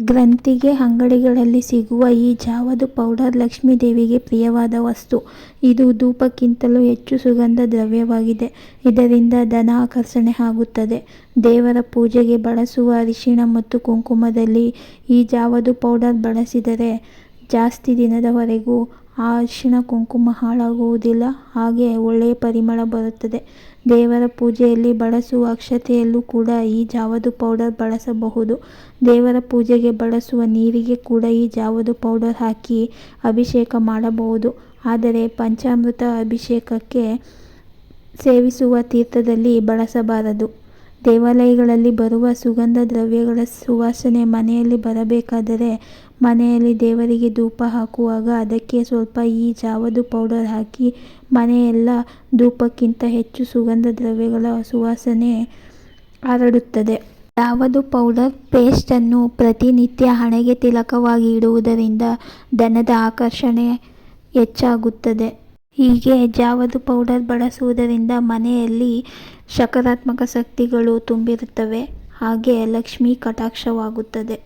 ಗ್ರಂಥಿಗೆ ಅಂಗಡಿಗಳಲ್ಲಿ ಸಿಗುವ ಈ ಜಾವದ ಪೌಡರ್ ಲಕ್ಷ್ಮೀ ದೇವಿಗೆ ಪ್ರಿಯವಾದ ವಸ್ತು. ಇದು ಧೂಪಕ್ಕಿಂತಲೂ ಹೆಚ್ಚು ಸುಗಂಧ ದ್ರವ್ಯವಾಗಿದೆ. ಇದರಿಂದ ಧನ ಆಕರ್ಷಣೆ ಆಗುತ್ತದೆ. ದೇವರ ಪೂಜೆಗೆ ಬಳಸುವ ಅರಿಶಿಣ ಮತ್ತು ಕುಂಕುಮದಲ್ಲಿ ಈ ಜಾವದ ಪೌಡರ್ ಬಳಸಿದರೆ ಜಾಸ್ತಿ ದಿನದವರೆಗೂ ಆ ಅರಿಶಿಣ ಕುಂಕುಮ ಹಾಳಾಗುವುದಿಲ್ಲ. ಹಾಗೆ ಒಳ್ಳೆಯ ಪರಿಮಳ ಬರುತ್ತದೆ. ದೇವರ ಪೂಜೆಯಲ್ಲಿ ಬಳಸುವ ಅಕ್ಷತೆಯಲ್ಲೂ ಕೂಡ ಈ ಜಾವದ ಪೌಡರ್ ಬಳಸಬಹುದು. ದೇವರ ಪೂಜೆಗೆ ಬಳಸುವ ನೀರಿಗೆ ಕೂಡ ಈ ಜಾವದ ಪೌಡರ್ ಹಾಕಿ ಅಭಿಷೇಕ ಮಾಡಬಹುದು. ಆದರೆ ಪಂಚಾಮೃತ ಅಭಿಷೇಕಕ್ಕೆ ಸೇವಿಸುವ ತೀರ್ಥದಲ್ಲಿ ಬಳಸಬಾರದು. ದೇವಾಲಯಗಳಲ್ಲಿ ಬರುವ ಸುಗಂಧ ದ್ರವ್ಯಗಳ ಸುವಾಸನೆ ಮನೆಯಲ್ಲಿ ಬರಬೇಕಾದರೆ ಮನೆಯಲ್ಲಿ ದೇವರಿಗೆ ಧೂಪ ಹಾಕುವಾಗ ಅದಕ್ಕೆ ಸ್ವಲ್ಪ ಈ ಜಾವದ ಪೌಡರ್ ಹಾಕಿ ಮನೆಯೆಲ್ಲ ಧೂಪಕ್ಕಿಂತ ಹೆಚ್ಚು ಸುಗಂಧ ದ್ರವ್ಯಗಳ ಸುವಾಸನೆ ಹರಡುತ್ತದೆ. ಜಾವದ ಪೌಡರ್ ಪೇಸ್ಟನ್ನು ಪ್ರತಿನಿತ್ಯ ಹಣೆಗೆ ತಿಲಕವಾಗಿ ಇಡುವುದರಿಂದ ಧನದ ಆಕರ್ಷಣೆ ಹೆಚ್ಚಾಗುತ್ತದೆ. ಹೀಗೆ ಜಾವದ ಪೌಡರ್ ಬಳಸುವುದರಿಂದ ಮನೆಯಲ್ಲಿ ಸಕಾರಾತ್ಮಕ ಶಕ್ತಿಗಳು ತುಂಬಿರುತ್ತವೆ. ಹಾಗೆ ಲಕ್ಷ್ಮೀ ಕಟಾಕ್ಷವಾಗುತ್ತದೆ.